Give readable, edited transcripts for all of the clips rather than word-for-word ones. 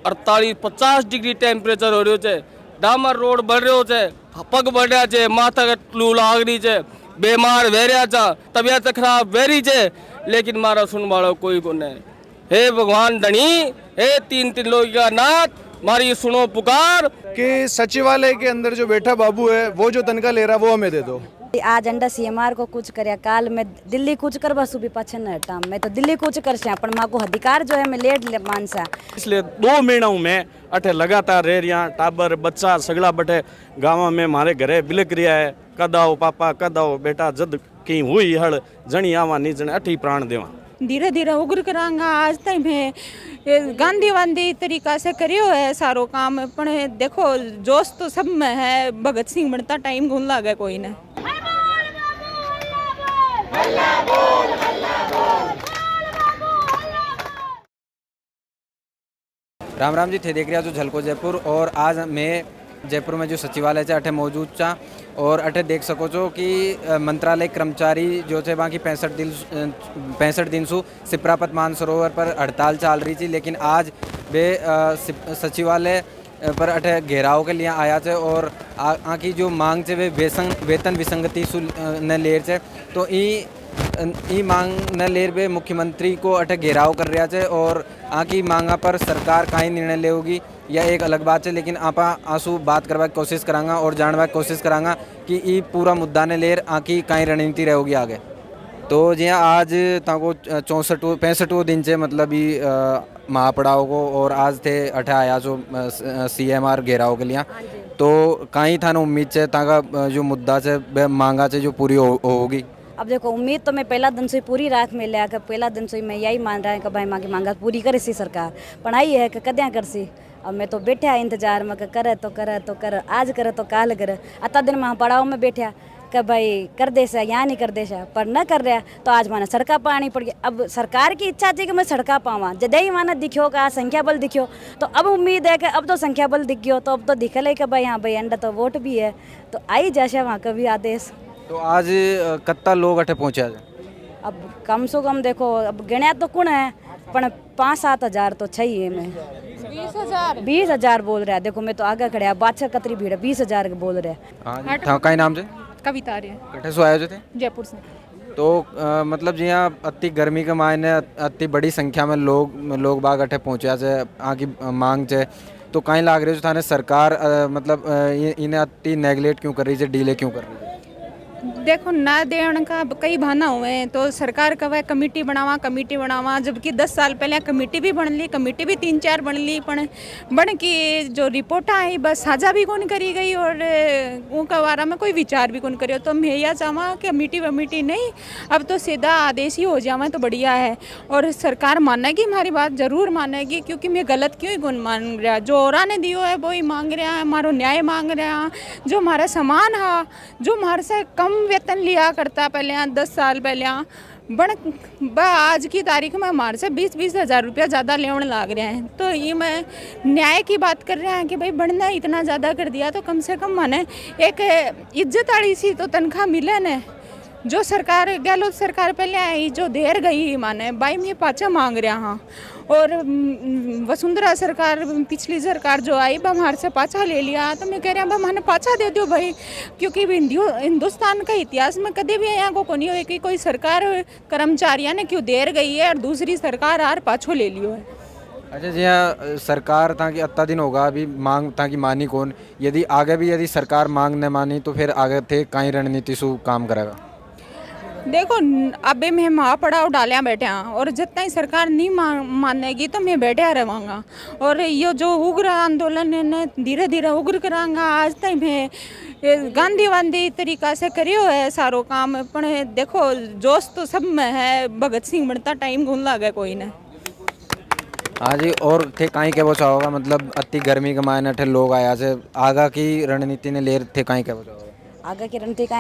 48-50 degree temperature हो रह्यो છે, ડામર રોડ બળ્યો છે, પગ બળ્યા છે, માથા કેટલું લાગણી છે, बीमार वेरिया था, तबियत खराब वेरी छे, लेकिन मारा सुन वालों कोई को नहीं। हे भगवान धनी, हे तीन तीन लोग का नाथ, मारी सुनो पुकार कि सचिवालय के अंदर जो बैठा बाबू है वो जो तनख्वाह ले रहा है वो हमें दे दो। आज अंडा सीएमआर को कुछ करया, काल मैं दिल्ली कुछ कर बस भी पाछे न हटा, मैं तो दिल्ली कुछ कर से पण मां को अधिकार जो है मैं लेट ले मानसा। इसलिए 2 महीना में अठे लगातार रह रिया, टाबर बच्चा सगला बटे गाँव में मारे घरे बिलक रिया है, कद आओ पापा कद आओ बेटा, जद की हुई हड़ जणी आवा नी जने अठी प्राण देवा। धीरे धीरे उग्र करांगा। आज तक मैं गांधी वांधी तरीका से करियो है सारो काम, पण देखो जोश तो सब में है, भगत सिंह बनता टाइम गुन लागे कोई ने। राम राम जी, थे देख रहा जो झलको जयपुर। और आज मैं जयपुर में जो सचिवालय है अठे मौजूद चा, और अठे देख सको छो कि मंत्रालय कर्मचारी जो थे बाकी 65 दिन सु सिप्रापत मानसरोवर पर हड़ताल चाल रही थी, लेकिन आज वे सचिवालय पर अठे घेराव के लिए आया थे और आकी जो मांग थे वे वेतन विसंगति सु न लेर थे, तो ई मांग न लेर वे मुख्यमंत्री को अठे घेराव कर रहा थे और आकी मांगा पर सरकार काई निर्णय लेगी यह एक अलग बात है। लेकिन आपा आंसू बात करवा की कोशिश करांगा और जानवा की कोशिश करांगा कि ई पूरा मुद्दा ने लेर आकी काई रणनीति रहेगी आगे। तो जी आज ताको 65 दिन से मतलब ही महापड़ाव को, और आज थे अठे आया जो सीएमआर घेराव के लिए, तो कहीं थाने उम्मीद है ताका जो मुद्दा से मांगा से जो पूरी होगी। अब देखो उम्मीद तो मैं पहला दिन से पूरी रात में लिया कर, पहला दिन से मैं यही मान रहा है कि भाई माँ की मांगा पूरी करे सी सरकार, पण आई है कि कद्या कर सी। अब मैं तो बैठा इंतजार में करे तो करे तो करे, आज करे तो काल करे, अता दिन में पड़ाव में बैठा कि भाई कर दे सा या नहीं कर दे सा, पर न कर रहा तो आज माना सड़का पानी पड़ गया। अब सरकार की इच्छा थी कि मैं सड़का पावा, जदे ही माना दिखो का संख्या बल दिखो, तो अब उम्मीद है कि अब तो संख्या बल दिख गयो, तो अब तो दिखल है कि भाई हाँ भाई अंडा तो वोट भी है, तो आई जैसे वहाँ का भी आदेश। तो आज कितना लोग अठे पहुँचे? अब कम से कम देखो, अब गिणया तो कुण है, पण 5-7 हज़ार तो चाहिए। मैं 20,000 बोल रहा है। देखो मैं तो आगे खड़ा, बादशाह कतरी भीड़ 20,000 बोल रहे हैं। हाँ का नाम से? कविता आर्य। कटे से आए थे? जयपुर से। तो मतलब जी यहाँ अति गर्मी के मायने अति बड़ी संख्या में लोग बाग अठे पहुँचा से आगे मांग से, तो कहीं लाग रही है थाने सरकार मतलब इन्हें अति नेगलेक्ट क्यों कर रही है, डीले क्यों कर रही है? देखो ना देने का कई बहाना हुए हैं, तो सरकार कहे कमेटी बनावा, जबकि 10 साल पहले कमेटी भी बन ली, कमेटी भी 3-4 बन ली, पण बन की जो रिपोर्ट आई बस साझा भी कौन करी गई और उनका बारे में कोई विचार भी कौन करियो। तो मैं यह चाहवा कि कमेटी नहीं, अब तो सीधा आदेश ही हो जावा तो बढ़िया है, और सरकार मानेगी हमारी बात, जरूर मानेगी, क्योंकि मैं गलत क्यों ही गुण मान रहा, जो और ने दियो है वो ही मांग रहा है, हमारो न्याय मांग रहा है, जो हमारा समान है, जो हमारे से कम वेतन लिया करता पहले 10 साल पहले बन आज की तारीख में हमारे से 20-20 हज़ार रुपया ज़्यादा लेने लाग रहे हैं। तो ये मैं न्याय की बात कर रहे हैं कि भाई बढ़ना इतना ज़्यादा कर दिया, तो कम से कम माने एक इज्जत वाली सी तो तनख्वाह मिले न। जो सरकार गहलोत सरकार पहले आई जो देर गई माने भाई मैं पाचा मांग रहा हाँ, और वसुंधरा सरकार पिछली सरकार जो आई वह हमारे से पाचा ले लिया, तो मैं कह रहा हूँ मैंने पाचा दे दो भाई, क्योंकि हिंदुस्तान का इतिहास में कभी भी यहाँ को नहीं हुई कि कोई सरकार कर्मचारियों ने क्यों देर गई है और दूसरी सरकार आर पाछो ले लियो है। अच्छा जी, हाँ सरकार ताकि अत्ता दिन होगा अभी मांग ताकि मानी कौन, यदि आगे भी यदि सरकार मांग न मानी तो फिर आगे थे कई रणनीति सु काम करेगा? देखो अबे मैं महापड़ाव डालिया बैठे हैं, और जितना ही सरकार नहीं मानेगी तो मैं बैठा रहूँगा, और ये जो उग्र आंदोलन है न धीरे धीरे उग्र करांगा। आज तक मैं गांधी वांधी तरीका से करियो है सारो काम, पण देखो जोश तो सब में है, भगत सिंह बनता टाइम गुन लागे कोई ने। हाँ जी, और थे कहीं क्या बचा होगा, मतलब अति गर्मी के मायने थे लोग आया से आगा की रणनीति ने लेर थे कहीं क्या बचा होगा? आगे की रणनीति का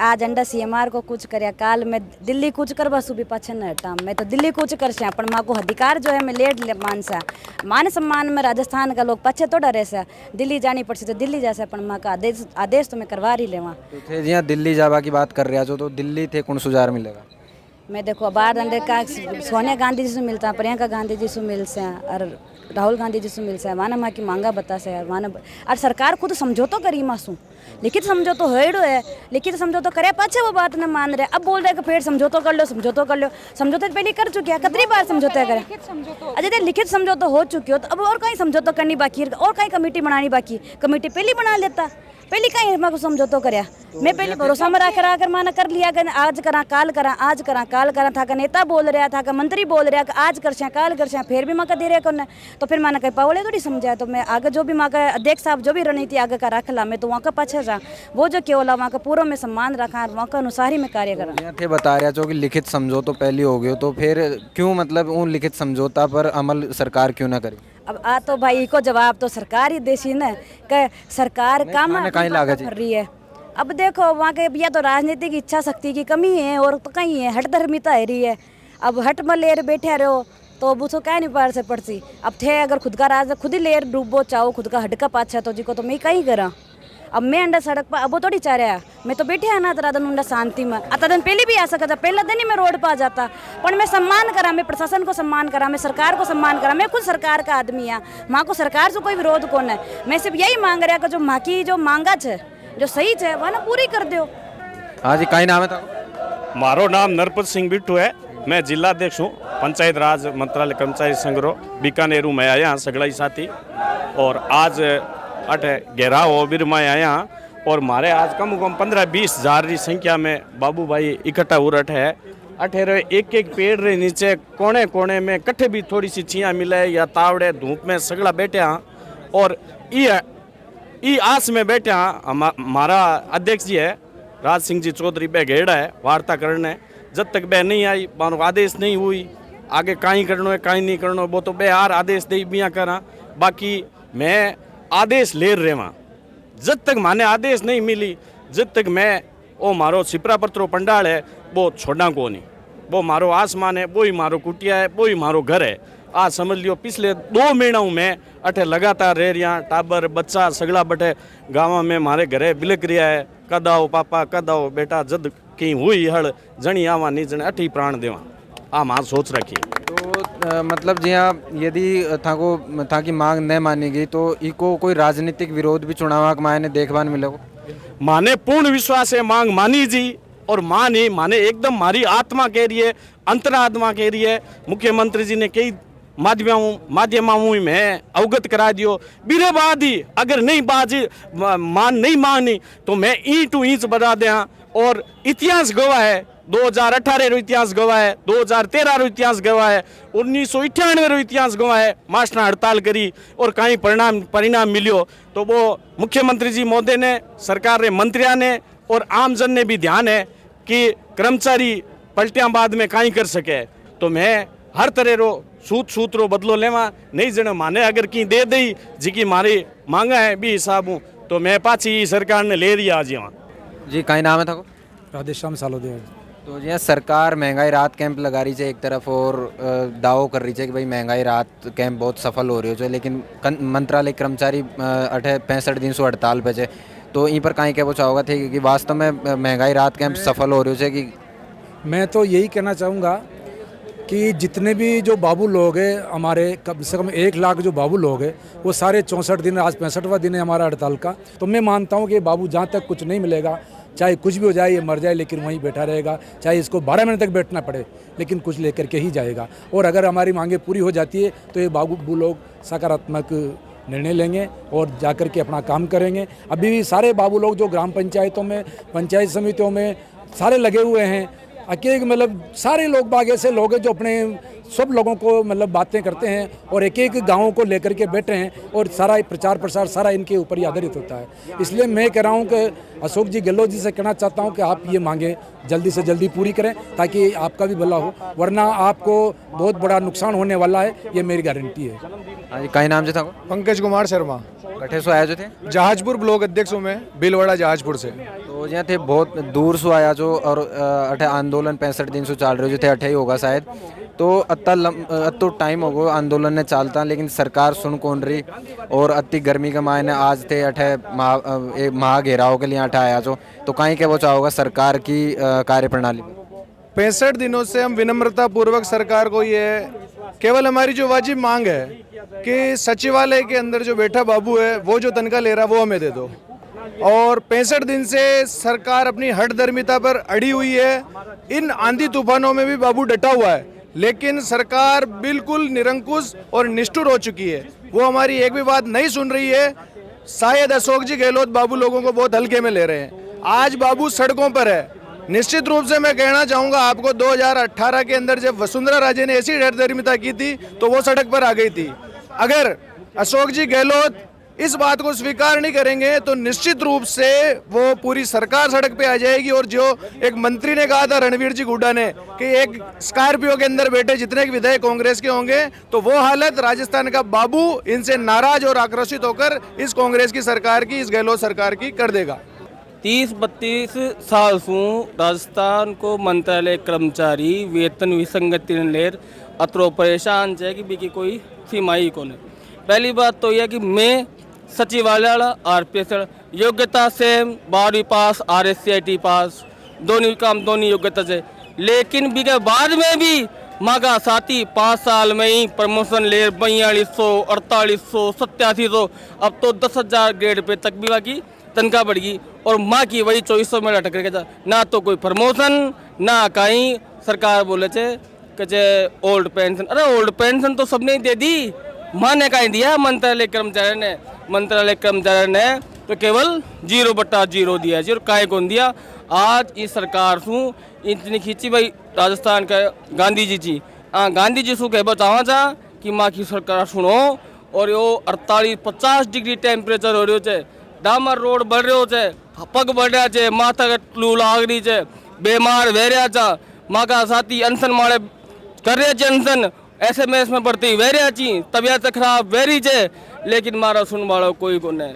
आज अंडा सीएमआर को कुछ करया, काल मैं दिल्ली कुछ कर बस भी पाछे न हटा, मैं तो दिल्ली कुछ कर से, पण माँ को अधिकार जो है मैं लेट ले मानसा। मान सम्मान में राजस्थान का लोग पछे तो डरे से, दिल्ली जानी पड़ती तो दिल्ली जा से, पण माँ का आदेश तो मैं करवा ही लेवा। तो थे जी दिल्ली जावा की बात कर रहा जो, तो दिल्ली थे कौन सुधार मिलेगा? मैं देखो बाहर अंडे का सोनिया गांधी जी से मिलता, प्रियंका गांधी जी से मिल से, और राहुल गांधी जी से मिल से माना माँ की मांगा बता से माना और सरकार खुद समझौतो करी मासू लिखित समझौतो हेड़ो है लिखित समझौतो करे पाछे वो बात न मान रहे अब बोल रहे कि फिर समझौतो कर लो समझौतो कर लो समझौते पहले कर चुके हैं कितनी बार समझौता करे अजय लिखित समझौतो हो चुकी हो तो अब और कहीं समझौतो करनी बाकी है और कहीं कमेटी बनानी बाकी कमेटी पहले बना लेता पहले कहीं मेरे को समझौतो करया मैं पहले भरोसा में रखकर माना कर लिया कर आज करा काल करा था का नेता बोल रहा था का मंत्री बोल रहा कि आज कर काल कर फिर भी माँ का दे रहे कौन तो फिर माना कहीं पावले थोड़ी समझाया तो मैं आगे जो भी माँ का अध्यक्ष साहब जो भी रणनीति आगे का रख ला मैं तो वहाँ का पाछे जा वो जो केवल वहाँ का पूर्व में सम्मान रखा वहाँ का अनुसार ही मैं कार्य करा यहाँ थे बता रहा जो कि लिखित समझौतो पहले हो गयो तो फिर क्यों मतलब उन लिखित समझौता पर अमल सरकार क्यों ना करे। अब आ तो भाई को जवाब तो सरकार ही देसी ना कि सरकार काम कहीं लागत कर रही है। अब देखो वहाँ के या तो राजनीतिक इच्छा शक्ति की कमी है और तो कहीं है हट धर्मिता है रही है। अब हट में लेर बैठे रहो तो अब उसको क्या नहीं पार से पड़ती अब थे अगर खुद का राज खुद ही लेर डूबो चाहो खुद का हट का पाछा तो जी को तो मैं कहीं करा अब मैं अंडा सड़क पर अब वो थोड़ी चाह रहा मैं तो बैठे है ना तेरा दिन उंडा शांति में आता दिन पहले भी आ सकता पहला दिन ही मैं रोड पर आ जाता पर मैं सम्मान करा मैं प्रशासन को सम्मान करा मैं सरकार को सम्मान करा मैं खुद सरकार का आदमी है माँ को सरकार से कोई विरोध कौन है मैं सिर्फ यही मांग रहा कि जो माँ की जो मांगा है जो सही है वह ना पूरी कर दो। हाँ जी कहीं नाम है था मारो नाम नरपत सिंह बिट्टू है मैं जिलाध्यक्ष हूँ पंचायत राज मंत्रालय कर्मचारी संघ बीकानेरू में आया सगड़ा साथी और आज अठ घेराव बिर में आया और मारे आज कम से कम 15-20 हज़ार की संख्या में बाबू भाई इकट्ठा हो रट है अठे एक एक पेड़ रे नीचे कोने कोने में कट्ठे भी थोड़ी सी छियाँ मिले या तावड़े धूप में सगड़ा बैठे और ई आस में बैठे हमारा अध्यक्ष जी है राज सिंह जी चौधरी बे घेड़ा है वार्ता करने जब तक बे नहीं आई मानो आदेश नहीं हुई आगे कहीं करना है कहीं नहीं करना वो तो बे यार आदेश दे बिया करा बाकी मैं आदेश ले रहे वहाँ जब तक माने आदेश नहीं मिली जब तक मैं वो मारो सिपरा पत्रो पंडाल है वो छोड़ा को नहीं वो मारो आसमान है वो ही मारो कुटिया है वो ही मारो घर है आज समझ लियो पिछले 2 महीनों में अठे लगातार रह रिया टाबर बच्चा सगला बटे गाँव में मारे घरे बिलक रिया है कद आओ पापा कद आओ बेटा जद कहीं हुई हड़ जनी आवा नहीं जने अठी प्राण देवा आ मां सोच रखी तो मतलब जी हाँ यदि था की मांग न मानी गई तो इको कोई राजनीतिक विरोध भी चुनाव के मायने देखभाल मिलेगा माने पूर्ण विश्वास है मांग मानी जी और मां नहीं माने एकदम मारी आत्मा कह रही है अंतरात्मा कह रही है मुख्यमंत्री जी ने कई माध्यमों में अवगत करा दियो बीरे बाद ही अगर नहीं बाजी नहीं मानी तो मैं ईंट टू इंच बढ़ा दें और इतिहास गवाह है 2018 रो इतिहास गवाह है 2013 रो इतिहास गवाह है 1998 रो इतिहास गवाह है मास्टर हड़ताल करी और कहीं परिणाम मिलियो तो वो मुख्यमंत्री जी महोदय ने सरकार रे मंत्रियों ने और आम जन ने भी ध्यान है कि कर्मचारी पलटियां बाद में कहीं कर सके तो मैं हर तरह रो सूत रो बदलो लेवा नहीं जने माने अगर की दे दई जी की मारी मांगा है भी हिसाब हूँ तो मैं पाछी सरकार ने ले रही आज यहाँ जी कहीं नाम है था राधेश्याम सालोदेव। तो जी सरकार महंगाई राहत कैंप लगा रही है एक तरफ और दावो कर रही है कि भाई महंगाई राहत कैंप बहुत सफल हो रही है लेकिन मंत्रालय कर्मचारी 65 दिन से हड़ताल पे है तो इन पर कहीं क्या वो चाहोगा थे कि वास्तव में महंगाई राहत कैंप सफल हो रही है कि मैं तो यही कहना चाहूँगा कि जितने भी जो बाबू लोग हैं हमारे कम से कम 1 लाख जो बाबू लोग हैं वो सारे 64 दिन आज 65वां दिन है हमारा हड़ताल का तो मैं मानता हूँ कि बाबू जहाँ तक कुछ नहीं मिलेगा चाहे कुछ भी हो जाए ये मर जाए लेकिन वहीं बैठा रहेगा चाहे इसको 12 महीने तक बैठना पड़े लेकिन कुछ लेकर के ही जाएगा और अगर हमारी मांगें पूरी हो जाती है तो ये बाबू लोग सकारात्मक निर्णय लेंगे और जाकर के अपना काम करेंगे। अभी भी सारे बाबू लोग जो ग्राम पंचायतों में पंचायत समितियों में सारे लगे हुए हैं अकेले मतलब सारे लोग बाग ऐसे लोग हैं जो अपने सब लोगों को मतलब बातें करते हैं और एक एक गाँव को लेकर के बैठे हैं और सारा प्रचार प्रसार सारा इनके ऊपर ही आधारित होता है। इसलिए मैं कह रहा हूँ कि अशोक जी गहलोत जी से कहना चाहता हूँ कि आप ये मांगे जल्दी से जल्दी पूरी करें ताकि आपका भी भला हो वरना आपको बहुत बड़ा नुकसान होने वाला है ये मेरी गारंटी है। हाँ जी कहीं नाम जो था पंकज कुमार शर्मा कठे सो आया जो थे जहाजपुर ब्लॉक अध्यक्ष हूँ मैं बिलवाड़ा जहाजपुर से। तो यहाँ थे बहुत दूर से आया जो और अठे आंदोलन 65 दिन से चल रहे जो थे अठे ही होगा शायद तो अत्तो टाइम हो गो आंदोलन ने चलता लेकिन सरकार सुन कौन रही और अति गर्मी के मायने आज थे अठे महा घेराव के लिए अठे आया जो तो कहीं क्या वो चाहोगा सरकार की कार्य प्रणाली 65 दिनों से हम विनम्रता पूर्वक सरकार को ये केवल हमारी जो वाजिब मांग है कि सचिवालय के अंदर जो बैठा बाबू है वो जो तनख्वाह ले रहा है वो हमें दे दो। और 65 दिन से सरकार अपनी हठधर्मिता पर अड़ी हुई है। इन आंधी तूफानों में भी बाबू डटा हुआ है, लेकिन सरकार बिल्कुल निरंकुश और निष्ठुर हो चुकी है। वो हमारी एक भी बात नहीं सुन रही है। शायद अशोक जी गहलोत बाबू लोगों को बहुत हल्के में ले रहे हैं। आज बाबू सड़कों पर है। निश्चित रूप से मैं कहना चाहूंगा आपको, 2018 के अंदर जब वसुंधरा राजे ने ऐसी हठधर्मिता की थी तो वो सड़क पर आ गई थी। अगर अशोक जी गहलोत इस बात को स्वीकार नहीं करेंगे तो निश्चित रूप से वो पूरी सरकार सड़क पे आ जाएगी। और जो एक मंत्री ने कहा था, रणवीर जी गुड्डा ने, कि एक स्कॉर्पियो के अंदर बैठे जितने विधायक कांग्रेस के होंगे, तो वो हालत राजस्थान का बाबू इनसे नाराज और आक्रोशित होकर इस कांग्रेस की सरकार की, इस गहलोत सरकार की कर देगा। 30-32 साल से राजस्थान को मंत्रालय कर्मचारी वेतन विसंगति ने लेर अतरो परेशान है कि भी कोई सीमाई को नहीं। पहली बात तो यह कि मैं सचिवालय RPS योग्यता से 12वीं पास, RSCIT पास, दोनों योग्यता से, लेकिन भी के बाद में भी मागा साथी 5 साल में ही प्रमोशन ले 4200, 4800, 8700, अब तो 10,000 ग्रेड पे तक भी बाकी तनख्वाह बढ़ गई। और माँ की वही 2400 में लटक रहे, ना तो कोई प्रमोशन ना कहीं। सरकार बोले थे कि ओल्ड पेंशन, अरे ओल्ड पेंशन तो सबने दे दी, माँ ने कहीं दिया? मंत्रालय कर्मचारी ने तो केवल 0/0 दिया। 0 काहे कौन दिया? आज इस सरकार सु इतनी खींची भाई राजस्थान का गांधी जी गांधी जी सु कह बतावा था कि माँ की सरकार सुनो। और यो 48-50 डिग्री टेम्परेचर हो रही है, डामर रोड बढ़ रहे है, पग बढ़ रहा है, माथा लू लाग रही है, बीमार बह रहा था, माँ का साथी अनशन मारे कर रहे अनशन, SMS में बढ़ती वेरिया ची, तबियत खराब वेरी छे, लेकिन मारा सुन वालों कोई को नहीं।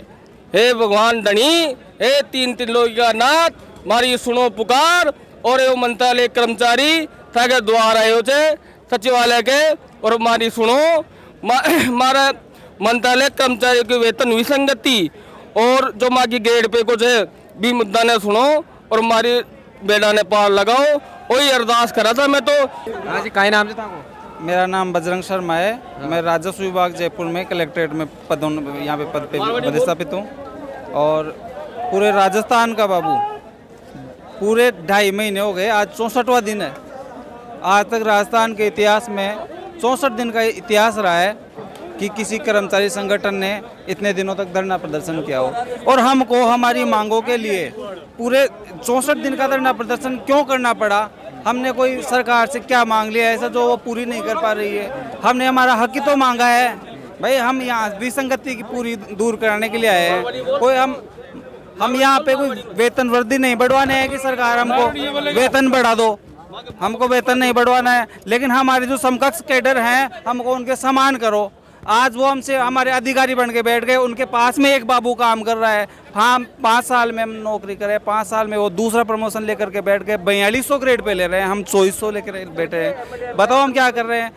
हे भगवान धनी, हे 3 लोग का नाथ, मारी सुनो पुकार। और ये मंत्रालय कर्मचारी ताके द्वार आयो छे सचिवालय के, और मारी सुनो मारा मंत्रालय कर्मचारी की वेतन विसंगति और जो माँ की ग्रेड पे कुछ है भी मुद्दा ने सुनो और मारी बेड़ा ने पार लगाओ। वही अरदास करा था मैं तो। हाँ जी, का नाम से था? मेरा नाम बजरंग शर्मा है। मैं राजस्व विभाग जयपुर में कलेक्ट्रेट में यहाँ पे पद पे पदस्थापित हूँ। और पूरे राजस्थान का बाबू पूरे 2.5 महीने हो गए, आज 64वां दिन है। आज तक राजस्थान के इतिहास में 64 दिन का इतिहास रहा है कि किसी कर्मचारी संगठन ने इतने दिनों तक धरना प्रदर्शन किया हो। और हमको हमारी मांगों के लिए पूरे 64 दिन का धरना प्रदर्शन क्यों करना पड़ा? हमने कोई सरकार से क्या मांग लिया ऐसा जो वो पूरी नहीं कर पा रही है? हमने हमारा हक ही तो मांगा है भाई। हम यहाँ विसंगति की पूरी दूर कराने के लिए आए हैं। कोई हम यहाँ पे कोई वेतन वृद्धि नहीं बढ़वाने हैं कि सरकार हमको वेतन बढ़ा दो, हमको वेतन नहीं बढ़वाना है। लेकिन हमारे जो समकक्ष कैडर हैं हमको उनके समान करो। आज वो हमसे हमारे अधिकारी बन के बैठ गए, उनके पास में एक बाबू काम कर रहा है। हाँ, 5 साल में हम नौकरी करें, 5 साल में वो दूसरा प्रमोशन लेकर के बैठ गए, 4200 ग्रेड पे ले रहे हैं, हम 2400 लेकर बैठे हैं। बताओ हम क्या कर रहे हैं?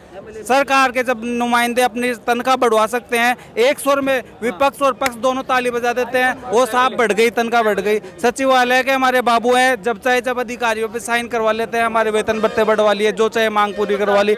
सरकार के जब नुमाइंदे अपनी तनख्वाह बढ़वा सकते हैं, एक सुर में विपक्ष और पक्ष दोनों ताली बजा देते हैं, वो साहब बढ़ गई, तनख्वाह बढ़ गई। सचिवालय के हमारे बाबू हैं, जब चाहे जब अधिकारियों पे साइन करवा लेते हैं, हमारे वेतन भत्ते बढ़वा लिए, जो चाहे मांग पूरी करवा ली।